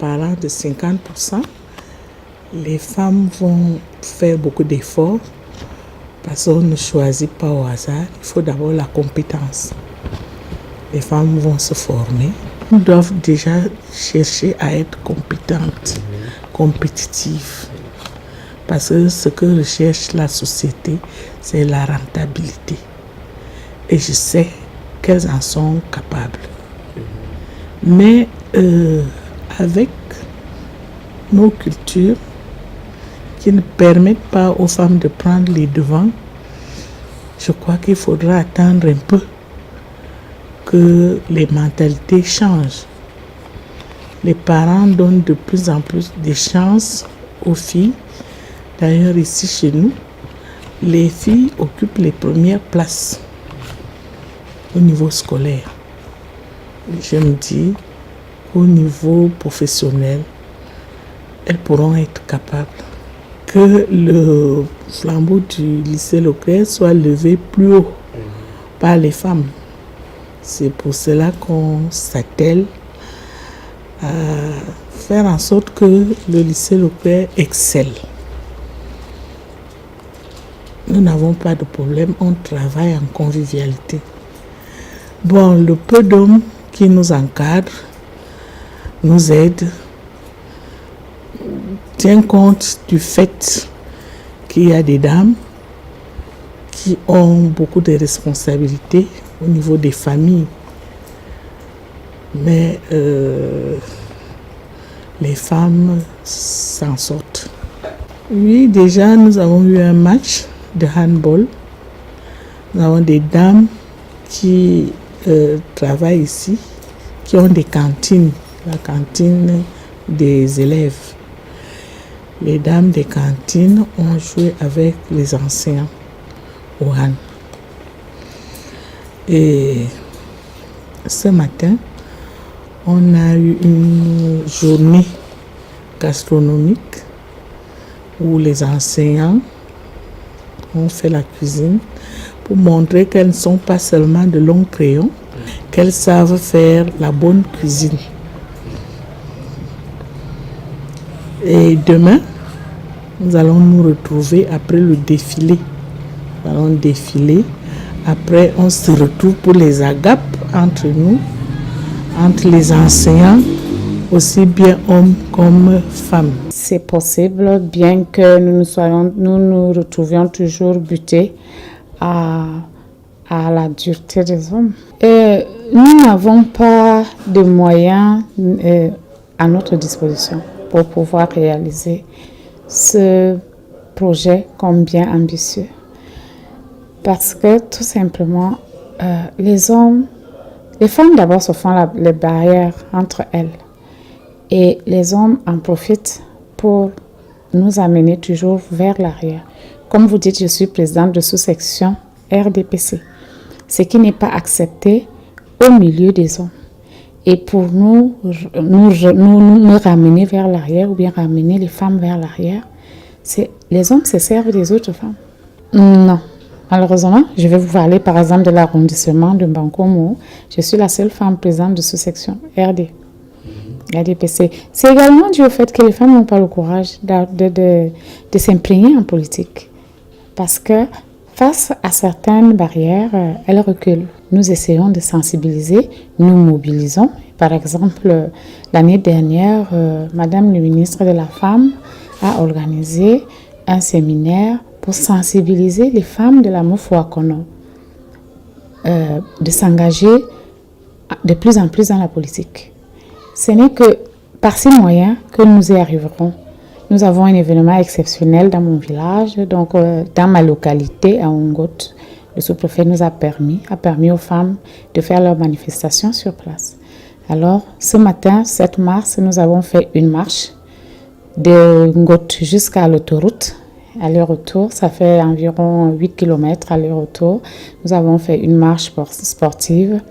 parlant de 50%, les femmes vont faire beaucoup d'efforts parce qu'on ne choisit pas au hasard. Il faut d'abord la compétence. Les femmes vont se former. Elles doivent déjà chercher à être compétentes, compétitives. Parce que ce que recherche la société, c'est la rentabilité. Et je sais qu'elles en sont capables. Mais avec nos cultures qui ne permettent pas aux femmes de prendre les devants, je crois qu'il faudra attendre un peu que les mentalités changent. Les parents donnent de plus en plus de chances aux filles. D'ailleurs, ici chez nous, les filles occupent les premières places au niveau scolaire. Je me dis qu'au niveau professionnel, elles pourront être capables. Que le flambeau du lycée Leclerc soit levé plus haut par les femmes. C'est pour cela qu'on s'attelle à faire en sorte que le lycée Leclerc excelle. Nous n'avons pas de problème, on travaille en convivialité. Bon, le peu d'hommes qui nous encadrent, nous aident, tient compte du fait qu'il y a des dames qui ont beaucoup de responsabilités au niveau des familles. Mais les femmes s'en sortent. Oui, déjà, nous avons eu un match de handball. Nous avons des dames qui travaillent ici, qui ont des cantines, la cantine des élèves. Les dames des cantines ont joué avec les enseignants au hand. Et ce matin, on a eu une journée gastronomique où les enseignants ont fait la cuisine pour montrer qu'elles ne sont pas seulement de longs crayons, qu'elles savent faire la bonne cuisine. Et demain, nous allons nous retrouver après le défilé. Nous allons défiler. Après, on se retrouve pour les agapes entre nous, entre les enseignants, aussi bien hommes comme femmes. C'est possible, bien que nous nous retrouvions toujours butés à la dureté des hommes. Et nous n'avons pas de moyens à notre disposition pour pouvoir réaliser ce projet combien ambitieux. Parce que tout simplement, les femmes d'abord se font les barrières entre elles. Et les hommes en profitent pour nous amener toujours vers l'arrière. Comme vous dites, je suis présidente de sous-section RDPC, ce qui n'est pas accepté au milieu des hommes. Et pour nous ramener vers l'arrière ou bien ramener les femmes vers l'arrière, les hommes se servent des autres femmes. Non. Malheureusement, je vais vous parler par exemple de l'arrondissement de Bankomo. Je suis la seule femme présidente de sous-section RDPC. C'est également dû au fait que les femmes n'ont pas le courage de s'imprégner en politique. Parce que face à certaines barrières, elles reculent. Nous essayons de sensibiliser, nous mobilisons. Par exemple, l'année dernière, Madame le ministre de la Femme a organisé un séminaire pour sensibiliser les femmes de la Mofouakono de s'engager de plus en plus dans la politique. Ce n'est que par ces moyens que nous y arriverons. Nous avons un événement exceptionnel dans mon village, donc dans ma localité, à Ongot. Le sous-préfet nous a permis aux femmes de faire leur manifestation sur place. Alors, ce matin, 7 mars, nous avons fait une marche de Ngot jusqu'à l'autoroute. Aller-retour, ça fait environ 8 km aller-retour. Nous avons fait une marche sportive.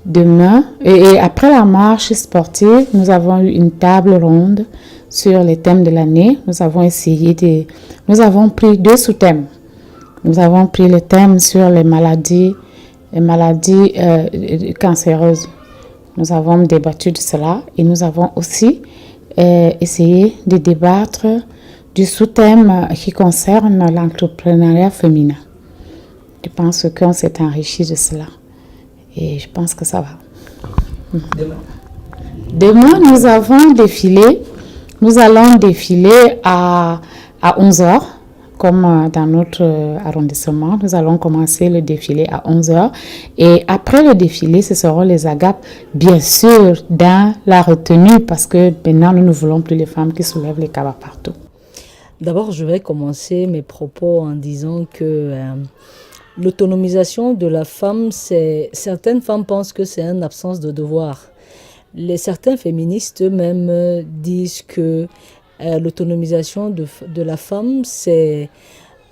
Demain, et après la marche sportive, nous avons eu une table ronde sur les thèmes de l'année. Nous avons pris 2 sous-thèmes. Nous avons pris le thème sur les maladies cancéreuses. Nous avons débattu de cela et nous avons aussi essayer de débattre du sous-thème qui concerne l'entrepreneuriat féminin. Je pense qu'on s'est enrichi de cela et je pense que ça va. Demain, nous avons défilé. Nous allons défiler à 11h, comme dans notre arrondissement. Nous allons commencer le défilé à 11h. Et après le défilé, ce seront les agapes, bien sûr, dans la retenue, parce que maintenant, nous ne voulons plus les femmes qui soulèvent les cabas partout. D'abord, je vais commencer mes propos en disant que l'autonomisation de la femme, certaines femmes pensent que c'est une absence de devoir. Certains féministes eux-mêmes disent que l'autonomisation de la femme, c'est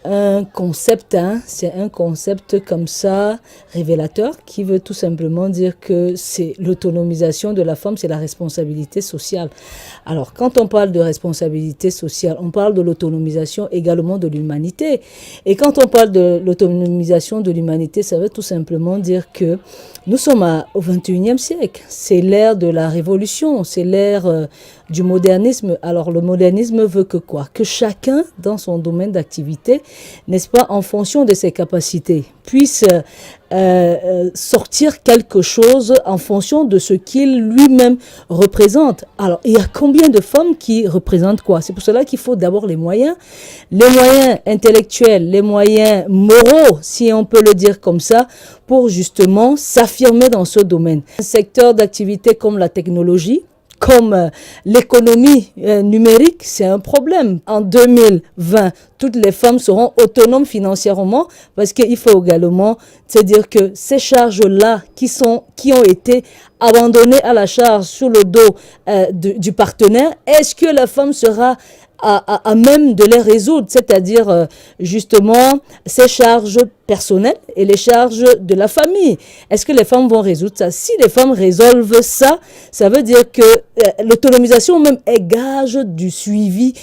un concept, c'est un concept comme ça révélateur qui veut tout simplement dire que c'est l'autonomisation de la femme, c'est la responsabilité sociale. Alors, quand on parle de responsabilité sociale, on parle de l'autonomisation également de l'humanité. Et quand on parle de l'autonomisation de l'humanité, ça veut tout simplement dire que nous sommes au XXIe siècle. C'est l'ère de la révolution, c'est l'ère du modernisme. Alors, le modernisme veut que quoi? Que chacun, dans son domaine d'activité, n'est-ce pas, en fonction de ses capacités, puisse sortir quelque chose en fonction de ce qu'il lui-même représente. Alors, il y a combien de femmes qui représentent quoi? C'est pour cela qu'il faut d'abord les moyens intellectuels, les moyens moraux, si on peut le dire comme ça, pour justement s'affirmer dans ce domaine. Un secteur d'activité comme la technologie, comme l'économie numérique, c'est un problème. En 2020, toutes les femmes seront autonomes financièrement parce qu'il faut également se dire que ces charges-là qui ont été abandonnées à la charge sur le dos du partenaire, est-ce que la femme sera à même de les résoudre, c'est-à-dire justement ces charges personnelles et les charges de la famille. Est-ce que les femmes vont résoudre ça? Si les femmes résolvent ça, ça veut dire que l'autonomisation même est gage du suivi,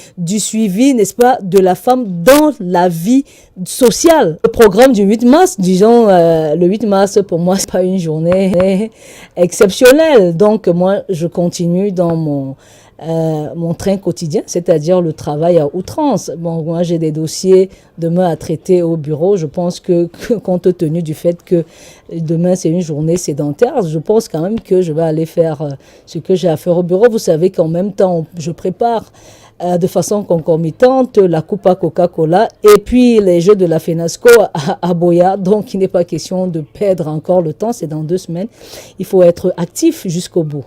n'est-ce pas, de la femme dans la vie sociale. Le programme du 8 mars, disons, le 8 mars, pour moi, c'est pas une journée exceptionnelle. Donc, moi, je continue dans mon train quotidien, c'est-à-dire le travail à outrance. Bon, moi, j'ai des dossiers demain à traiter au bureau. Je pense que compte tenu du fait que demain, c'est une journée sédentaire, je pense quand même que je vais aller faire ce que j'ai à faire au bureau. Vous savez qu'en même temps, je prépare de façon concomitante la Coupe à Coca-Cola et puis les Jeux de la FENASCO à Boya. Donc, il n'est pas question de perdre encore le temps. C'est dans 2 semaines. Il faut être actif jusqu'au bout.